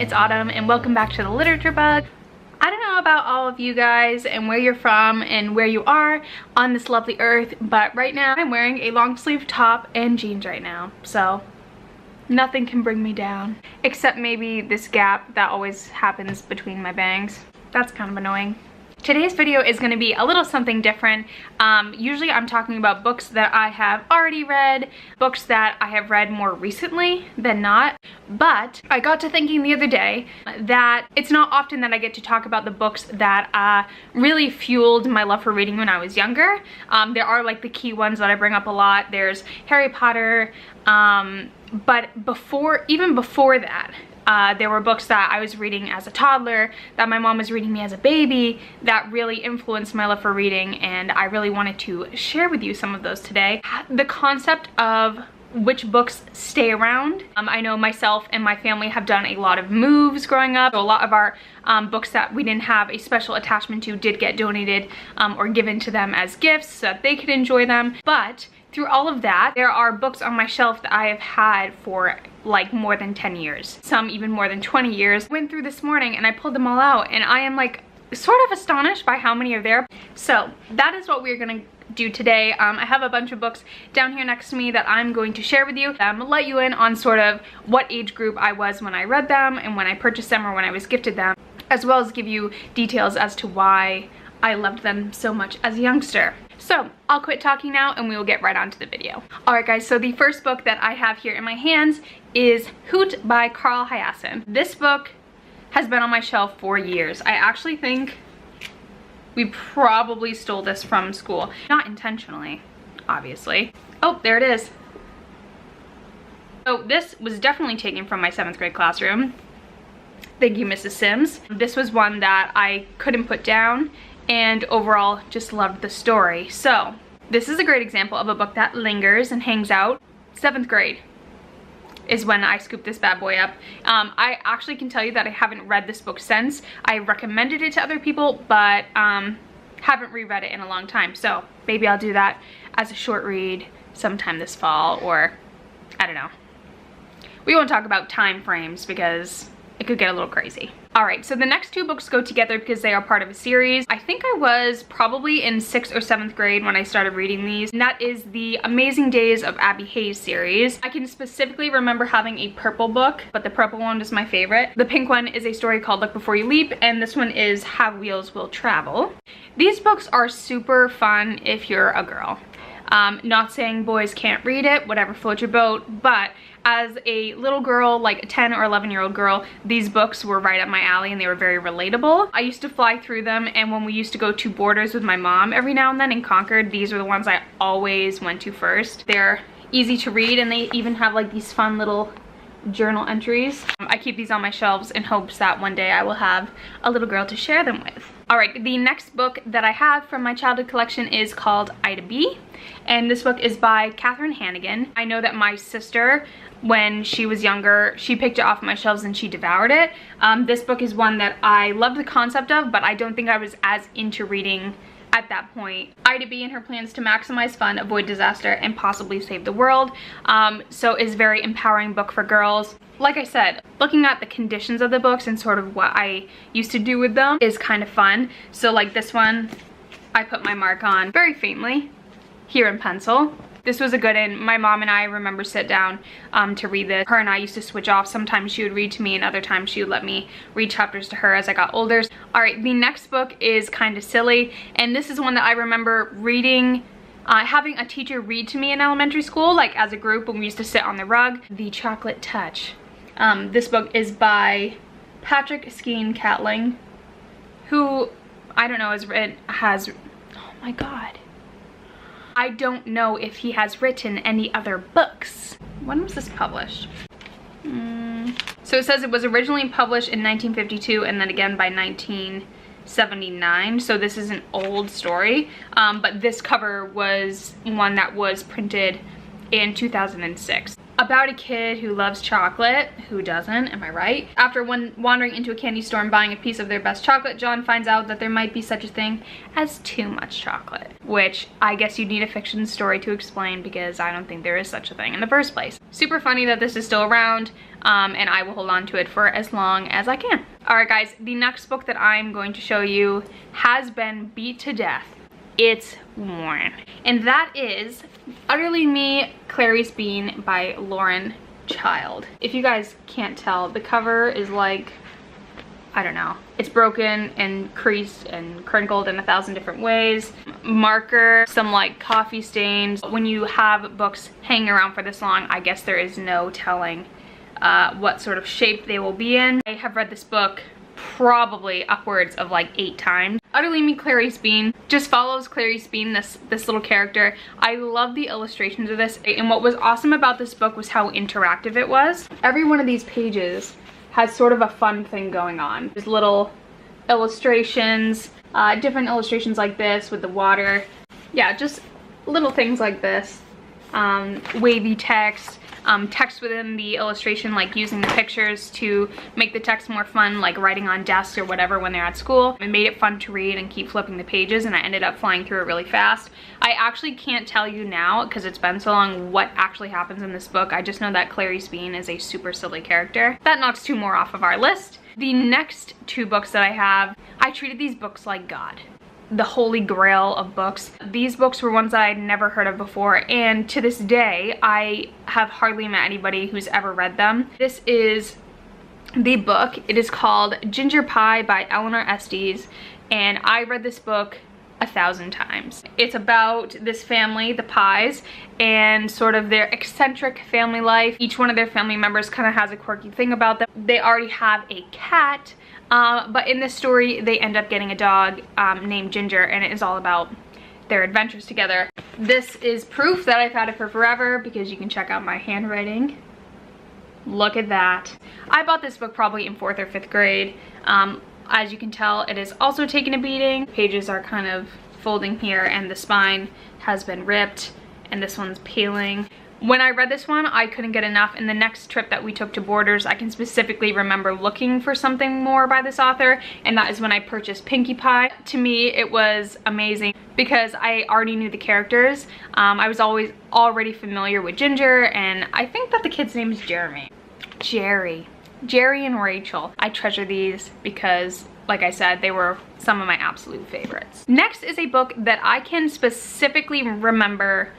it's Autumn and welcome back to the Literature Bug. I don't know about all of you guys and where you're from and where you are on this lovely earth, but right now I'm wearing a long sleeve top and jeans right now, so nothing can bring me down. Except maybe this gap that always happens between my bangs. That's kind of annoying. Today's video is going to be a little something different. Usually I'm talking about books that I have already read, books that I have read more recently than not, but I got to thinking the other day that it's not often that I get to talk about the books that really fueled my love for reading when I was younger. There are like the key ones that I bring up a lot. There's Harry Potter, but even before that, there were books that I was reading as a toddler, that my mom was reading me as a baby, that really influenced my love for reading, and I really wanted to share with you some of those today. The concept of which books stay around. I know myself and my family have done a lot of moves growing up, so a lot of our books that we didn't have a special attachment to did get donated or given to them as gifts so that they could enjoy them. But through all of that, there are books on my shelf that I have had for like more than 10 years, some even more than 20 years. Went through this morning and I pulled them all out and I am like sort of astonished by how many are there. So that is what we're gonna do today. I have a bunch of books down here next to me that I'm going to share with you. Let you in on sort of what age group I was when I read them and when I purchased them or when I was gifted them, as well as give you details as to why I loved them so much as a youngster. So I'll quit talking now and we will get right on to the video. Alright guys, so the first book that I have here in my hands is Hoot by Carl Hiaasen. This book has been on my shelf for years. I actually think we probably stole this from school. Not intentionally, obviously. Oh, there it is. So this was definitely taken from my 7th grade classroom. Thank you, Mrs. Sims. This was one that I couldn't put down and overall just loved the story. So this is a great example of a book that lingers and hangs out. 7th grade is when I scooped this bad boy up. I actually can tell you that I haven't read this book since. I recommended it to other people, but haven't reread it in a long time. So maybe I'll do that as a short read sometime this fall, or I don't know. We won't talk about time frames because it could get a little crazy. Alright, so the next two books go together because they are part of a series. I think I was probably in 6th or 7th grade when I started reading these, and that is the Amazing Days of Abby Hayes series. I can specifically remember having a purple book, but the purple one was my favorite. The pink one is a story called Look Before You Leap, and this one is Have Wheels Will Travel. These books are super fun if you're a girl. Not saying boys can't read it, whatever floats your boat, but as a little girl, like a 10 or 11-year-old girl, these books were right up my alley and they were very relatable. I used to fly through them, and when we used to go to Borders with my mom every now and then in Concord, these were the ones I always went to first. They're easy to read and they even have like these fun little journal entries. I keep these on my shelves in hopes that one day I will have a little girl to share them with. Alright, the next book that I have from my childhood collection is called Ida B, and this book is by Catherine Hannigan. I know that my sister, when she was younger, she picked it off my shelves and she devoured it. This book is one that I love the concept of, but I don't think I was as into reading at that point. Ida B and her plans to maximize fun, avoid disaster, and possibly save the world. So is a very empowering book for girls. Like I said, looking at the conditions of the books and sort of what I used to do with them is kind of fun. So like this one, I put my mark on very faintly here in pencil. This was a good one. My mom and I remember sit down to read this. Her and I used to switch off. Sometimes she would read to me and other times she would let me read chapters to her as I got older. Alright, the next book is kind of silly, and this is one that I remember reading, having a teacher read to me in elementary school, like as a group when we used to sit on the rug. The Chocolate Touch. This book is by Patrick Skeen Catling, who, I don't know, oh my god. I don't know if he has written any other books. When was this published? So it says it was originally published in 1952 and then again by 1979. So this is an old story, but this cover was one that was printed in 2006. about a kid who loves chocolate. Who doesn't, am I right? After wandering into a candy store and buying a piece of their best chocolate, John finds out that there might be such a thing as too much chocolate. Which I guess you'd need a fiction story to explain, because I don't think there is such a thing in the first place. Super funny that this is still around, and I will hold on to it for as long as I can. Alright guys, the next book that I'm going to show you has been beat to death. It's worn. And that is Utterly Me, Clarice Bean by Lauren Child. If you guys can't tell, the cover is like, I don't know. It's broken and creased and crinkled in 1,000 different ways. Marker, some like coffee stains. When you have books hanging around for this long, I guess there is no telling what sort of shape they will be in. I have read this book probably upwards of like 8 times. Utterly Me, Clarice Bean just follows Clarice Bean, this little character. I love the illustrations of this, and what was awesome about this book was how interactive it was. Every one of these pages has sort of a fun thing going on. There's little illustrations, different illustrations like this with the water. Yeah, just little things like this. Wavy text. Text within the illustration, like using the pictures to make the text more fun, like writing on desks or whatever when they're at school. It made it fun to read and keep flipping the pages, and I ended up flying through it really fast. I actually can't tell you now, because it's been so long, what actually happens in this book. I just know that Clarice Bean is a super silly character. That knocks 2 more off of our list. The next 2 books that I have, I treated these books like God. The holy grail of books. These books were ones that I had never heard of before, and to this day I have hardly met anybody who's ever read them. This is the book. It is called Ginger Pie by Eleanor Estes, and I read this book 1,000 times. It's about this family, the Pies, and sort of their eccentric family life. Each one of their family members kind of has a quirky thing about them. They already have a cat, but in this story they end up getting a dog named Ginger, and it is all about their adventures together. This is proof that I've had it for forever, because you can check out my handwriting. Look at that. I bought this book probably in 4th or 5th grade. As you can tell, it is also taken a beating. Pages are kind of folding here, and the spine has been ripped, and this one's peeling. When I read this one, I couldn't get enough, and the next trip that we took to Borders, I can specifically remember looking for something more by this author, and that is when I purchased Pinkie Pie. To me, it was amazing because I already knew the characters. I was already familiar with Ginger, and I think that the kid's name is Jeremy. Jerry and Rachel. I treasure these because, like I said, they were some of my absolute favorites. Next is a book that I can specifically remember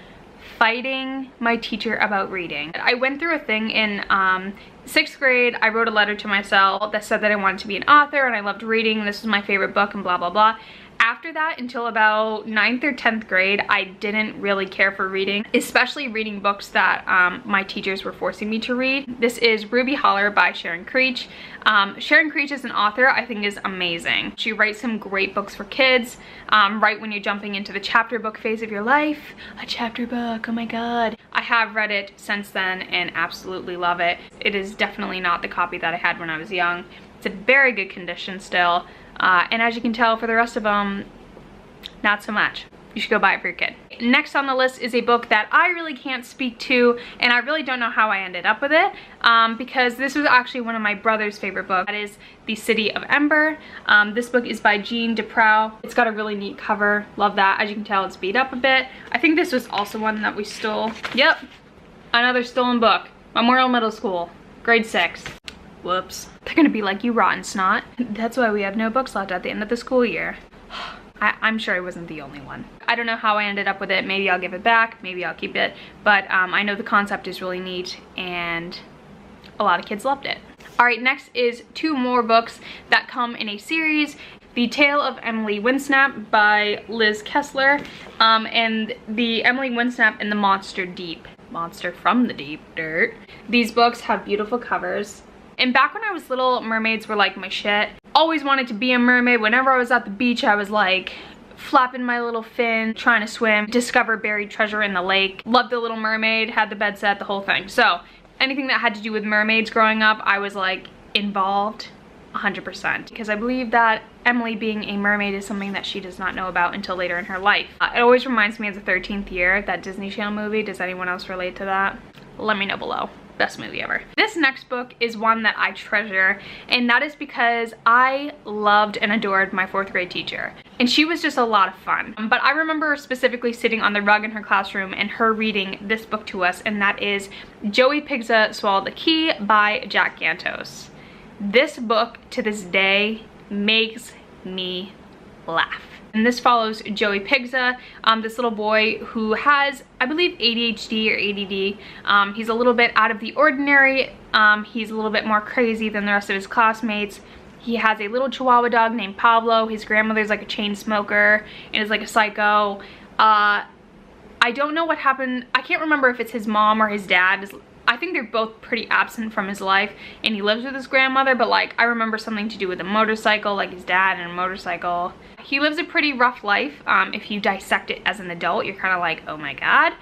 fighting my teacher about reading. I went through a thing in 6th grade. I wrote a letter to myself that said that I wanted to be an author and I loved reading. This was my favorite book and blah, blah, blah. After that, until about 9th or 10th grade, I didn't really care for reading, especially reading books that my teachers were forcing me to read. This is Ruby Holler by Sharon Creech. Sharon Creech as an author, I think, is amazing. She writes some great books for kids, right when you're jumping into the chapter book phase of your life. A chapter book, oh my god. I have read it since then and absolutely love it. It is definitely not the copy that I had when I was young. It's in very good condition still. And as you can tell, for the rest of them, not so much. You should go buy it for your kid. Next on the list is a book that I really can't speak to, and I really don't know how I ended up with it, because this was actually one of my brother's favorite books. That is The City of Ember. This book is by Jean Deprow. It's got a really neat cover. Love that. As you can tell, it's beat up a bit. I think this was also one that we stole. Yep, another stolen book. Memorial Middle School, grade 6. Whoops. They're gonna be like, you rotten snot. That's why we have no books left at the end of the school year. I'm sure I wasn't the only one. I don't know how I ended up with it. Maybe I'll give it back, maybe I'll keep it. But I know the concept is really neat and a lot of kids loved it. Alright, next is 2 more books that come in a series. The Tale of Emily Winsnap by Liz Kessler, and the Emily Winsnap and the Monster Deep. Monster from the Deep Dirt. These books have beautiful covers. And back when I was little, mermaids were like my shit. Always wanted to be a mermaid. Whenever I was at the beach, I was like flapping my little fin, trying to swim, discover buried treasure in the lake. Loved The Little Mermaid, had the bed set, the whole thing. So anything that had to do with mermaids growing up, I was like involved 100%. Because I believe that Emily being a mermaid is something that she does not know about until later in her life. It always reminds me of The 13th Year, that Disney Channel movie. Does anyone else relate to that? Let me know below. best movie ever. This next book is one that I treasure, and that is because I loved and adored my 4th grade teacher. And she was just a lot of fun. But I remember specifically sitting on the rug in her classroom and her reading this book to us, and that is Joey Pigza Swallowed the Key by Jack Gantos. This book, to this day, makes me laugh. And this follows Joey Pigza, this little boy who has, I believe, ADHD or ADD. He's a little bit out of the ordinary. He's a little bit more crazy than the rest of his classmates. He has a little Chihuahua dog named Pablo. His grandmother's like a chain smoker and is like a psycho. I don't know what happened. I can't remember if it's his mom or his dad. I think they're both pretty absent from his life, and he lives with his grandmother, but like I remember something to do with a motorcycle, like his dad and a motorcycle. He lives a pretty rough life. If you dissect it as an adult, you're kind of like, oh my god.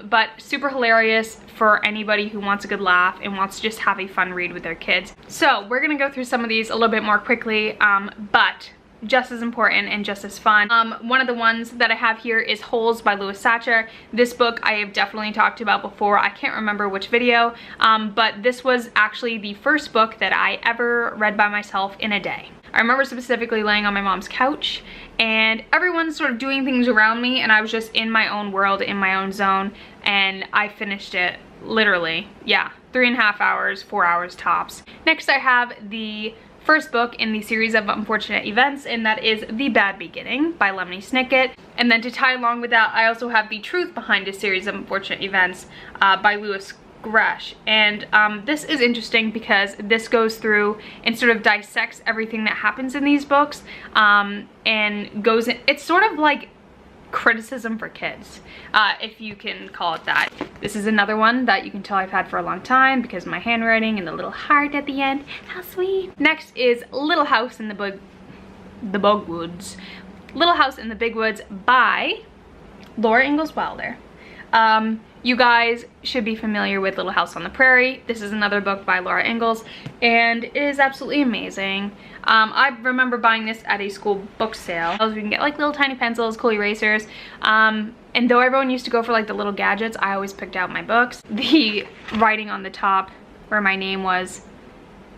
But super hilarious for anybody who wants a good laugh and wants to just have a fun read with their kids. So we're gonna go through some of these a little bit more quickly, but just as important and just as fun. One of the ones that I have here is Holes by Louis Satcher. This book I have definitely talked about before. I can't remember which video, but this was actually the first book that I ever read by myself in a day. I remember specifically laying on my mom's couch and everyone's sort of doing things around me, and I was just in my own world, in my own zone, and I finished it literally, yeah, 3.5 hours, 4 hours tops. Next I have the first book in the series of unfortunate events, and that is The Bad Beginning by Lemony Snicket. And then to tie along with that, I also have The Truth Behind a Series of Unfortunate Events by Louis Gresh. And this is interesting because this goes through and sort of dissects everything that happens in these books, and goes in, it's sort of like criticism for kids, if you can call it that. This is another one that you can tell I've had for a long time because of my handwriting and the little heart at the end. How sweet. Next is Little House in the Big Woods. Little House in the Big Woods by Laura Ingalls Wilder. You guys should be familiar with Little House on the Prairie. This is another book by Laura Ingalls, and it is absolutely amazing. I remember buying this at a school book sale. You can get like little tiny pencils, cool erasers, and though everyone used to go for like the little gadgets, I always picked out my books. The writing on the top where my name was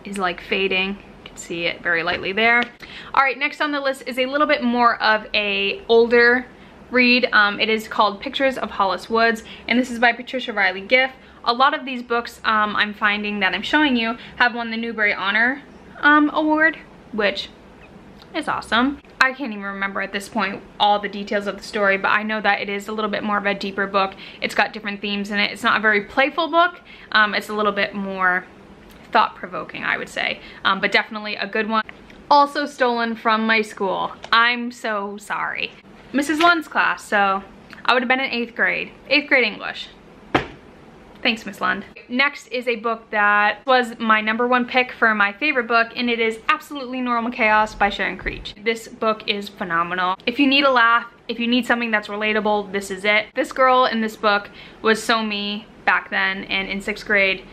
is like fading. You can see it very lightly there. All right, next on the list is a little bit more of a older read. It is called Pictures of Hollis Woods, and this is by Patricia Riley Giff. A lot of these books I'm finding that I'm showing you have won the Newbery Honor Award, which is awesome. I can't even remember at this point all the details of the story, but I know that it is a little bit more of a deeper book. It's got different themes in it. It's not a very playful book. It's a little bit more thought-provoking, I would say, but definitely a good one. Also stolen from my school. I'm so sorry. Mrs. Lund's class, so I would have been in 8th grade. 8th grade English. Thanks, Miss Lund. Next is a book that was my #1 pick for my favorite book, and it is Absolutely Normal Chaos by Sharon Creech. This book is phenomenal. If you need a laugh, if you need something that's relatable, this is it. This girl in this book was so me back then, and in 6th grade,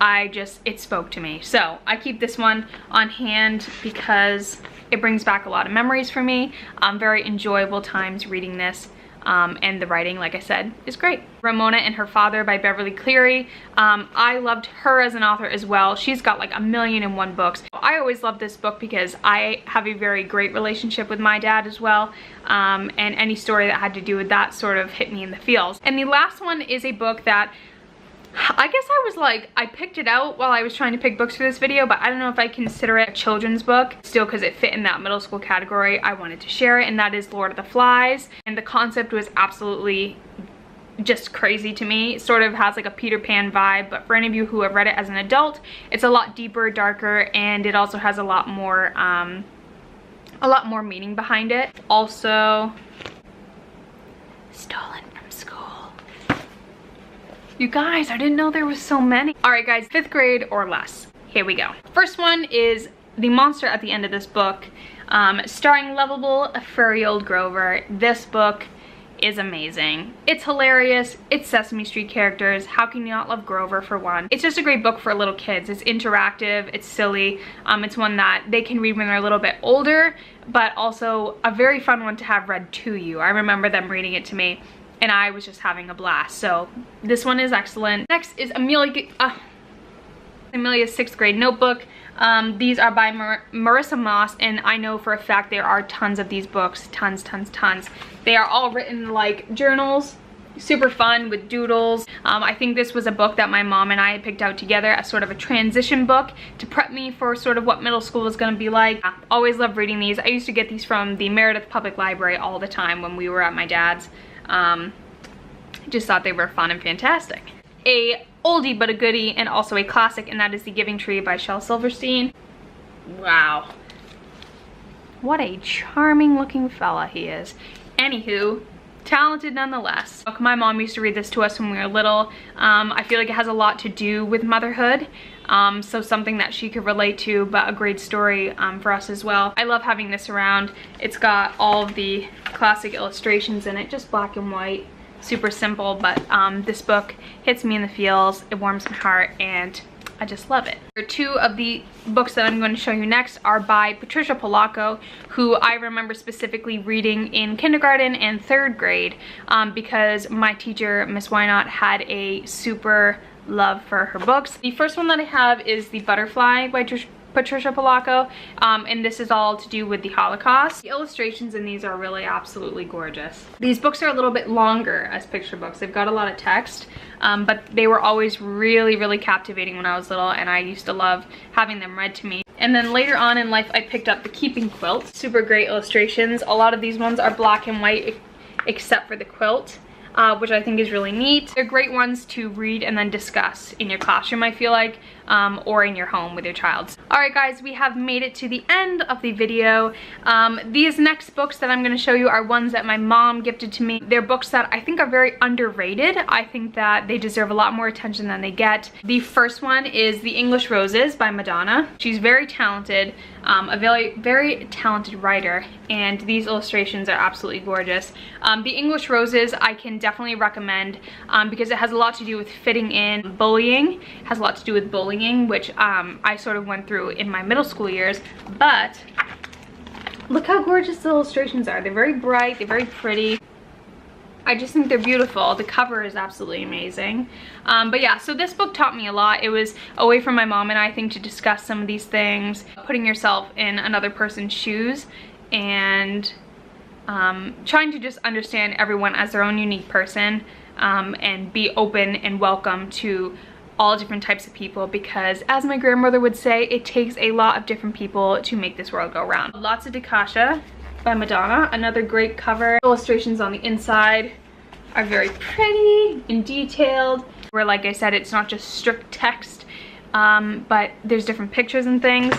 it spoke to me. So I keep this one on hand because it brings back a lot of memories for me. Very enjoyable times reading this. And the writing, like I said, is great. Ramona and Her Father by Beverly Cleary. I loved her as an author as well. She's got like 1,000,001 books. I always loved this book because I have a very great relationship with my dad as well. And any story that had to do with that sort of hit me in the feels. And the last one is a book that I guess I picked it out while I was trying to pick books for this video, but I don't know if I consider it a children's book. Still, because it fit in that middle school category, I wanted to share it, and that is Lord of the Flies. And the concept was absolutely just crazy to me. It sort of has like a Peter Pan vibe, but for any of you who have read it as an adult, it's a lot deeper, darker, and it also has a lot more meaning behind it. Also, stolen from school. You guys, I didn't know there was so many. All right, guys, 5th grade or less. Here we go. First one is the monster at the end of this book, starring lovable furry old Grover. This book is amazing. It's hilarious. It's Sesame Street characters. How can you not love Grover, for one? It's just a great book for little kids. It's interactive. It's silly. It's one that they can read when they're a little bit older, but also a very fun one to have read to you. I remember them reading it to me, and I was just having a blast. So this one is excellent. Next is Amelia's 6th grade notebook. These are by Marissa Moss, and I know for a fact there are tons of these books, tons. They are all written like journals, super fun with doodles. I think this was a book that my mom and I had picked out together as sort of a transition book to prep me for sort of what middle school was going to be like. I always loved reading these. I used to get these from the Meredith Public Library all the time when we were at my dad's. Just thought they were fun and fantastic. A oldie but a goodie, and also a classic, and that is The Giving Tree by Shel Silverstein. Wow. What a charming looking fella he is. Anywho, talented nonetheless. My mom used to read this to us when we were little. I feel like it has a lot to do with motherhood. So something that she could relate to, but a great story for us as well. I love having this around. It's got all of the classic illustrations in it, just black and white. Super simple, but this book hits me in the feels. It warms my heart, and I just love it. Two of the books that I'm going to show you next are by Patricia Polacco, who I remember specifically reading in kindergarten and 3rd grade because my teacher, Miss Wynot, had a super love for her books. The first one that I have is The Butterfly by Patricia Polacco, and this is all to do with the Holocaust. The illustrations in these are really absolutely gorgeous. These books are a little bit longer as picture books. They've got a lot of text, but they were always really captivating when I was little, and I used to love having them read to me. And then later on in life, I picked up The Keeping Quilt. Super great illustrations. A lot of these ones are black and white except for the quilt. Which I think is really neat. They're great ones to read and then discuss in your classroom, I feel like, or in your home with your child. Alright guys, we have made it to the end of the video. These next books that I'm going to show you are ones that my mom gifted to me. They're books that I think are very underrated. I think that they deserve a lot more attention than they get. The first one is The English Roses by Madonna. She's very talented, a very talented writer, and these illustrations are absolutely gorgeous. The English Roses I can definitely recommend because it has a lot to do with fitting in. Bullying has a lot to do with bullying, which I sort of went through in my middle school years, but look how gorgeous the illustrations are. They're very bright, they're very pretty. I just think they're beautiful. The cover is absolutely amazing. But yeah, so this book taught me a lot. It was a way for my mom and I think to discuss some of these things, putting yourself in another person's shoes, and trying to just understand everyone as their own unique person, and be open and welcome to all different types of people, because as my grandmother would say, it takes a lot of different people to make this world go round. Lots of Dakasha by Madonna, another great cover. Illustrations on the inside are very pretty and detailed, where like I said, it's not just strict text, but there's different pictures and things.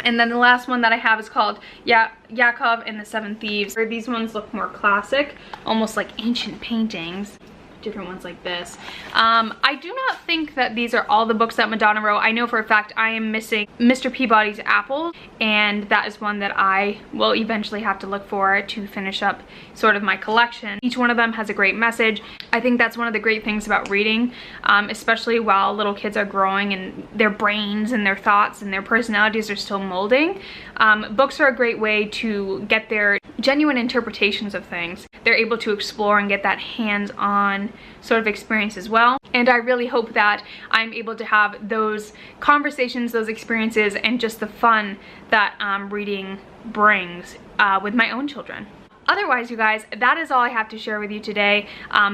And then the last one that I have is called Yakov and the Seven Thieves. These ones look more classic, almost like ancient paintings. Different ones like this. I do not think that these are all the books that Madonna wrote. I know for a fact I am missing Mr. Peabody's Apple, and that is one that I will eventually have to look for to finish up sort of my collection. Each one of them has a great message. I think that's one of the great things about reading, especially while little kids are growing and their brains and their thoughts and their personalities are still molding. Books are a great way to get their genuine interpretations of things. They're able to explore and get that hands-on sort of experience as well. And I really hope that I'm able to have those conversations, those experiences, and just the fun that reading brings with my own children. Otherwise, you guys, that is all I have to share with you today.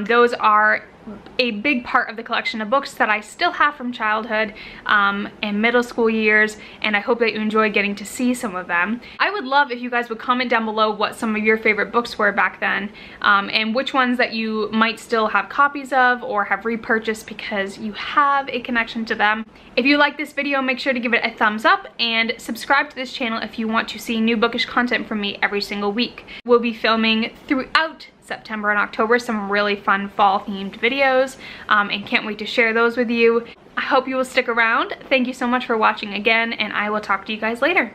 Those are a big part of the collection of books that I still have from childhood and middle school years, and I hope that you enjoy getting to see some of them. I would love if you guys would comment down below what some of your favorite books were back then, and which ones that you might still have copies of or have repurchased because you have a connection to them. If you like this video, make sure to give it a thumbs up and subscribe to this channel if you want to see new bookish content from me every single week. We'll be filming throughout September and October some really fun fall themed videos, and can't wait to share those with you. I hope you will stick around. Thank you so much for watching again, and I will talk to you guys later.